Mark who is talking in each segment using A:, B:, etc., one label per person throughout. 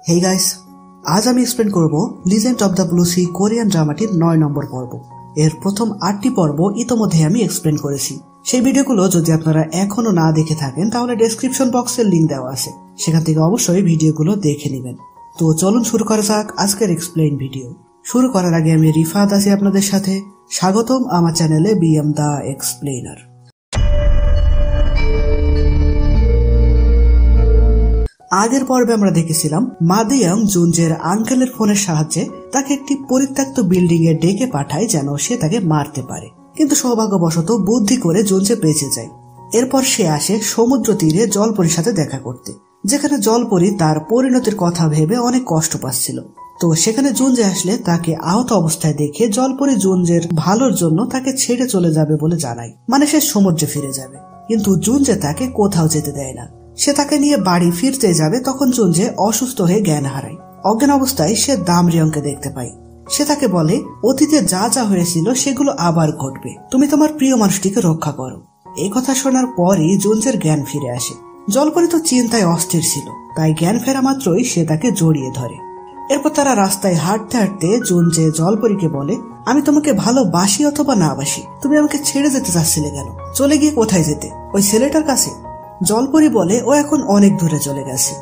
A: Hey guys, আজ আমি explain করব legend of the blue sea Korean ড্রামাটির 9 নম্বর পর্ব। এর প্রথম 8টি পর্ব ইতোমধ্যে আমি এক্সপ্লেন করেছি। সেই ভিডিওগুলো যদি আপনারা এখনো না দেখে থাকেন তাহলে ডেসক্রিপশন বক্সে লিংক দেওয়া আছে, সেখান থেকে অবশ্যই ভিডিওগুলো দেখে নেবেন। তো চলুন শুরু করা যাক আজকের এক্সপ্লেইন ভিডিও। শুরু করার আগে আমি রিফাত আছি আপনাদের সাথে। স্বাগতম আমার চ্যানেলে বিএম দা এক্সপ্লেইনার। আগের পর্বে আমরা দেখেছিলাম মাদিয়াং জুনজের আঙ্কেলের ফোনের সাহায্যে তাকে একটি পরিত্যক্ত বিল্ডিং এ ডেকে পাঠায় যেন সে তাকে মারতে পারে, কিন্তু সৌভাগ্যবশত বুদ্ধি করে জুনজে বেঁচে যায়। এরপর সে আসে সমুদ্র তীরে জলপরীর সাথে দেখা করতে, যেখানে জলপরী তার পরিণতির কথা ভেবে অনেক কষ্ট পাচ্ছিল। তো সেখানে জুনজে আসলে তাকে আহত অবস্থায় দেখে জলপরী জুনজের ভালোর জন্য তাকে ছেড়ে চলে যাবে বলে জানায়, মানে সে সমুদ্রে ফিরে যাবে। কিন্তু জুনজে তাকে কোথাও যেতে দেয় না। সে তাকে নিয়ে বাড়ি ফিরতে যাবে, তখন জুনজে অসুস্থ হয়ে জ্ঞান হারায়। অজ্ঞান অবস্থায় সে দামরিয়ংকে দেখতে পায়। সে তাকে বলে অতীতে যা যা হয়েছিল সেগুলো আবার ঘটবে, তুমি তোমার প্রিয় মানুষটিকে রক্ষা করো। এই কথা শোনার পরই জুনজের জ্ঞান ফিরে আসে। জলপরী তো চিন্তায় অস্থির ছিল, তাই জ্ঞান ফেরা মাত্রই সে তাকে জড়িয়ে ধরে। এরপর তারা রাস্তায় হাঁটতে হাঁটতে জুনজে জলপরীকে বলে, আমি তোমাকে ভালোবাসি অথবা না বাসি, তুমি আমাকে ছেড়ে যেতে চাচ্ছিলে কেন? চলে গিয়ে কোথায় যেতে? ওই ছেলেটার কাছে? জলপরী বলে ও এখন অনেক দূরে চলে গেছে।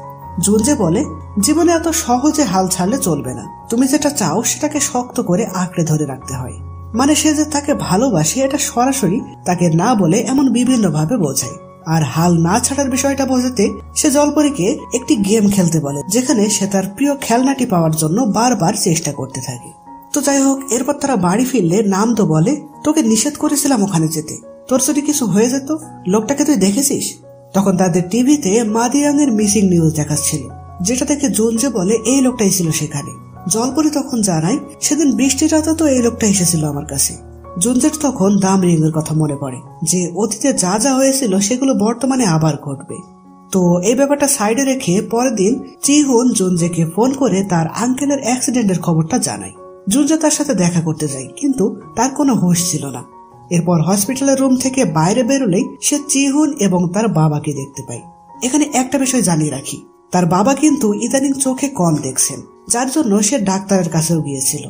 A: জুনজে বলে, জীবনে এত সহজে হাল ছাড়লে চলবে না, তুমি যেটা চাও সেটাকে শক্ত করে আঁকড়ে ধরে রাখতে হয়। মানে সে যে তাকে ভালোবাসে এটা সরাসরি তাকে না বলে এমন বিভিন্ন ভাবে বোঝায়। আর হাল না ছাড়ার বিষয়টা বোঝাতে সে জলপরীকে একটি গেম খেলতে বলে, যেখানে সে তার প্রিয় খেলনাটি পাওয়ার জন্য বারবার চেষ্টা করতে থাকে। তো যাই হোক, এরপর তারা বাড়ি ফিরলে নাম তো বলে, তোকে নিষেধ করেছিলাম ওখানে যেতে, তোর যদি কিছু হয়ে যেত, লোকটাকে তুই দেখেছিস? তখন তাদের টিভিতে মাদিয়াং এর মিসিং নিউজ দেখাচ্ছিল, যেটা থেকে জুনজে বলে এই লোকটাই ছিল সেখানে। জলপরী তখন জানায়, সেদিন বৃষ্টির রাতে তো এই লোকটা এসেছিল আমার কাছে। জুনজের তখন দামরিয়ং এর কথা মনে পড়ে, যে অতীতে যা যা হয়েছিল সেগুলো বর্তমানে আবার ঘটবে। তো এই ব্যাপারটা সাইডে রেখে পরের দিন চিহুন জুনজেকে ফোন করে তার আঙ্কেলের অ্যাক্সিডেন্টের খবরটা জানায়। জুনজে তার সাথে দেখা করতে যায়, কিন্তু তার কোনো হুঁশ ছিল না। এরপর হসপিটালের রুম থেকে বাইরে বেরোলেই সে চিহুন এবং তার বাবাকে দেখতে পায়। এখানে একটা বিষয় জানিয়ে রাখি, তার বাবা কিন্তু ইদানিং চোখে কম দেখছেন, যার জন্য সে ডাক্তারের কাছেও গিয়েছিল।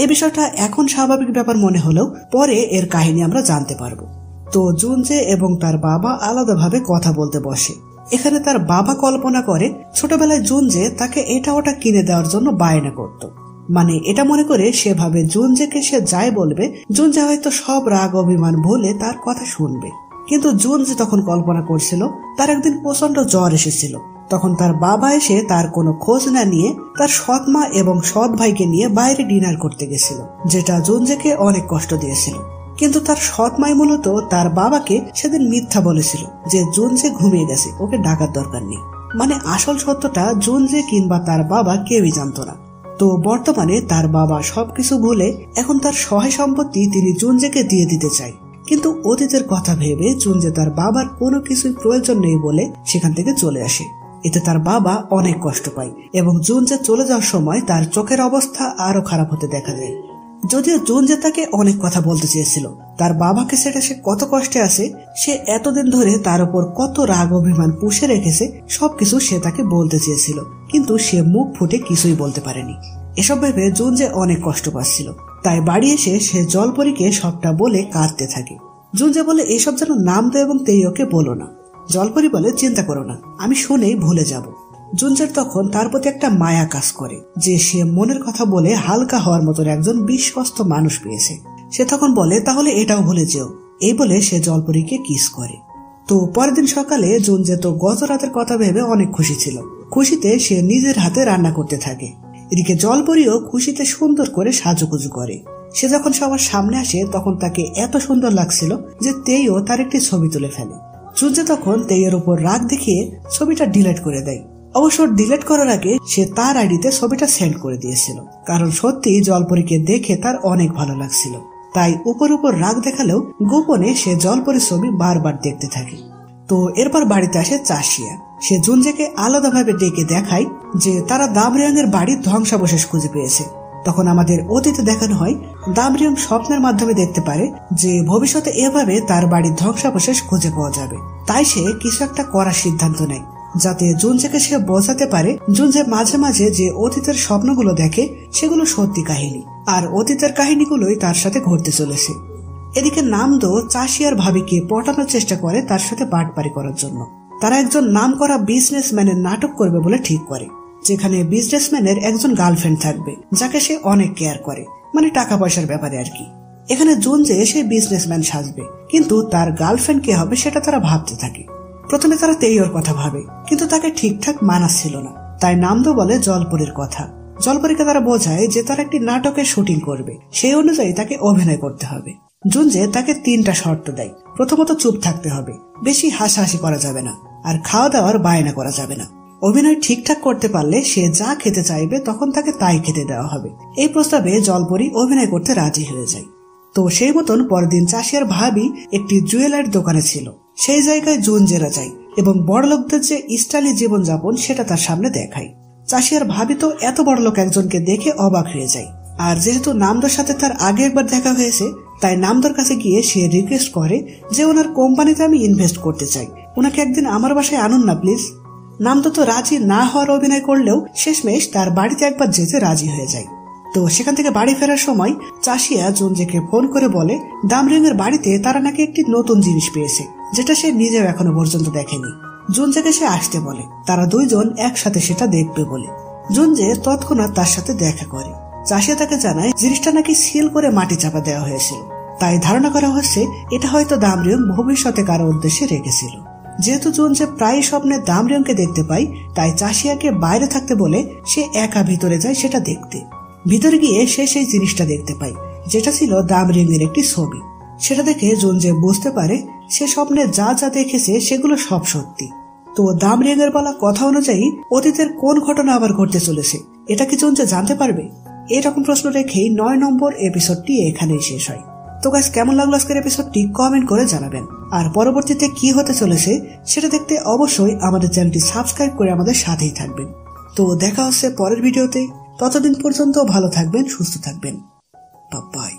A: এই বিষয়টা এখন স্বাভাবিক ব্যাপার মনে হলেও পরে এর কাহিনী আমরা জানতে পারবো। তো জুনজে এবং তার বাবা আলাদাভাবে কথা বলতে বসে। এখানে তার বাবা কল্পনা করে ছোটবেলায় জুনজে তাকে এটা ওটা কিনে দেওয়ার জন্য বায়না করত। মানে এটা মনে করে সে ভাবে জুনজেকে সে যাই বলবে জুনজে হয়তো সব রাগ অভিমান ভুলে তার কথা শুনবে। কিন্তু জুনজে তখন কল্পনা করছিল তার একদিন প্রচন্ড জ্বর এসেছিল, তখন তার বাবা এসে তার কোনো খোঁজ না নিয়ে তার সৎ মা এবং সৎ ভাইকে নিয়ে বাইরে ডিনার করতে গেছিল, যেটা জুনজেকে অনেক কষ্ট দিয়েছিল। কিন্তু তার সৎ মাই মূলত তার বাবাকে সেদিন মিথ্যা বলেছিল যে জুনজে ঘুমিয়ে গেছে, ওকে ডাকার দরকার নেই। মানে আসল সত্যটা জুনজে কিংবা তার বাবা কেউই জানত না। তো বর্তমানে তার বাবা সবকিছু ভুলে এখন তার সহায় সম্পত্তি তিনি জুনজেকে দিয়ে দিতে চায়। কিন্তু অতীতের কথা ভেবে জুনজে তার বাবার কোনো কিছুর প্রয়োজন নেই বলে সেখান থেকে চলে আসে। এতে তার বাবা অনেক কষ্ট পায় এবং জুনজে চলে যাওয়ার সময় তার চোখের অবস্থা আরো খারাপ হতে দেখা যায়। যদিও জুনজে তাকে অনেক কথা বলতে চেয়েছিল, তার বাবাকে সেটা সে কত কষ্টে আছে, সে এতদিন ধরে তার উপর কত রাগ অভিমান পুষে রেখেছে, সবকিছু সে তাকে বলতে চেয়েছিল, কিন্তু সে মুখ ফুটে কিছুই বলতে পারেনি। এসব ভেবে জুনজে অনেক কষ্ট পাচ্ছিল, তাই বাড়ি এসে সে জলপরীকে সবটা বলে কাঁদতে থাকে। জুনজে বলে এসব যেন নামদো এবং তেইওকে বলো না। জলপরী বলে চিন্তা করো না, আমি শুনেই ভুলে যাব। জুনজের তখন তার প্রতি একটা মায়া কাজ করে যে সে মনের কথা বলে হালকা হওয়ার মতন একজন বিশ্বস্ত মানুষ পেয়েছে। সে তখন বলে তাহলে এটাও ভুলে যেও। এই বলে সে জলপরীকে কিস করে। তো পরের দিন সকালে জুনজে তো গত রাতের কথা ভেবে অনেক খুশি ছিল। খুশিতে সে নিজের হাতে রান্না করতে থাকে। এদিকে জলপরীও খুশিতে সুন্দর করে সাজুগুজু করে। সে যখন সবার সামনে আসে তখন তাকে এত সুন্দর লাগছিল যে তেইও তার একটি ছবি তুলে ফেলে। জুনজে তখন তেইয়ের উপর রাগ দেখিয়ে ছবিটা ডিলিট করে দেয়। অবশ্য ডিলিট করার আগে সে তার আইডিতে ছবিটা সেন্ড করে দিয়েছিল, কারণ সত্যি জলপরীকে দেখে তার অনেক ভালো লাগছিল। তাই উপর উপর রাগ দেখালেও গোপনে সে জলপরীর ছবি বারবার দেখতে থাকে। তো এরপর বাড়িতে আসে চাষিয়া। সে জুনজেকে আলাদাভাবে ডেকে দেখায় যে তারা দামরিয়ং এর বাড়ির ধ্বংসাবশেষ খুঁজে পেয়েছে। তখন আমাদের অতীতে দেখানো হয় দামরিয়ং স্বপ্নের মাধ্যমে দেখতে পারে যে ভবিষ্যতে এভাবে তার বাড়ির ধ্বংসাবশেষ খুঁজে পাওয়া যাবে। তাই সে কিছু একটা করার সিদ্ধান্ত নেয়। যাতে জুনজেকে সে বোঝাতে পারে জুনজে মাঝে মাঝে যে অতীতের স্বপ্নগুলো দেখে সেগুলো সত্যি কাহিনী, আর অতীতের কাহিনীগুলোই তার সাথে ঘটতে চলেছে। এদিকে নামদো চাষি আর ভাবিকে পটানোর চেষ্টা করে তার সাথে বাটপারি করার জন্য। তারা একজন নামকরা বিজনেসম্যানের নাটক করবে বলে ঠিক করে, যেখানে বিজনেসম্যানের একজন গার্লফ্রেন্ড থাকবে যাকে সে অনেক কেয়ার করে, মানে টাকা পয়সার ব্যাপারে আর কি। এখানে জুনজে সে বিজনেসম্যান সাজবে, কিন্তু তার গার্লফ্রেন্ড কে হবে সেটা তারা ভাবতে থাকে। প্রথমে তারা তেইওর কথা ভাবে, কিন্তু তাকে ঠিকঠাক মানাচ্ছিল না। তাই নামদো বলে জলপরীর কথা। জলপরীকে তারা বোঝায় যে তারা একটি নাটকের শুটিং করবে, সেই অনুযায়ী তাকে অভিনয় করতে হবে। জুনজে তাকে 3টা শর্ত দেয়। প্রথমত চুপ থাকতে হবে, বেশি হাসাহাসি করা যাবে না, আর খাওয়া দাওয়ার বায়না করা যাবে না। অভিনয় ঠিকঠাক করতে পারলে সে যা খেতে চাইবে তখন তাকে তাই খেতে দেওয়া হবে। এই প্রস্তাবে জলপরী অভিনয় করতে রাজি হয়ে যায়। তো সেই মতন পরদিন চাষি আর ভাবি একটি জুয়েলারি দোকানে ছিল। সেই জায়গায় জুনজেরা যায় এবং বড়লোকদের যে স্টাইলি জীবনযাপন সেটা তার সামনে দেখায়। চাষি আর ভাবি তো এত বড়লোক একজনকে দেখে অবাক হয়ে যায়। আর যেহেতু নামদোর সাথে তার আগে একবার দেখা হয়েছে, তাই নামদোর কাছে গিয়ে সে রিকোয়েস্ট করে যে ওনার কোম্পানিতে আমি ইনভেস্ট করতে চাই, ওনাকে একদিন আমার বাসায় আনুন না প্লিজ। নামদো তো রাজি না হওয়ার অভিনয় করলেও শেষমেশ তার বাড়িতে একবার যেতে রাজি হয়ে যায়। তো সেখান থেকে বাড়ি ফেরার সময় চাষিয়া জুনজেকে ফোন করে বলে দামরিং এর বাড়িতে তারা নাকি একটি নতুন জিনিস পেয়েছে, যেটা সে নিজেও এখনো পর্যন্ত দেখেনি। জুনজেকে সে আসতে বলে, তারা দুইজন একসাথে সেটা দেখবে বলে। জুনজে তৎক্ষণাৎ তার সাথে দেখা করে। চাষিয়া তাকে জানায় জিনিসটা নাকি সিল করে মাটি চাপা দেওয়া হয়েছিল, তাই ধারণা করা হচ্ছে এটা হয়তো দামরিং ভবিষ্যতে কারো উদ্দেশ্যে রেখেছিল। যেহেতু জুনজে প্রায় স্বপ্নে দামরিংকে দেখতে পায়, তাই চাষিয়াকে বাইরে থাকতে বলে সে একা ভিতরে যায় সেটা দেখতে। ভিতরে গিয়ে সে সেই জিনিসটা দেখতে পায়, যেটা ছিল দামরিং এর একটি ছবি। সেটা দেখে জুনজে বুঝতে পারে সে স্বপ্নে যা যা দেখেছে সেগুলো সব সত্যি। তো দামরিং এর বলা কথা অনুযায়ী অতীতের কোন ঘটনা আবার ঘটতে চলেছে এটা কি জুনজে জানতে পারবে? এরকম প্রশ্ন রেখেই 9 নম্বর এপিসোডটি এখানেই শেষ হয়। তো গাইস, কেমন লাগলো আজকের এপিসোডটি কমেন্ট করে জানাবেন। আর পরবর্তীতে কি হতে চলেছে সেটা দেখতে অবশ্যই আমাদের চ্যানেলটি সাবস্ক্রাইব করে আমাদের সাথেই থাকবেন। তো দেখা হচ্ছে পরের ভিডিওতে। ততদিন পর্যন্ত ভালো থাকবেন, সুস্থ থাকবেন। বাই।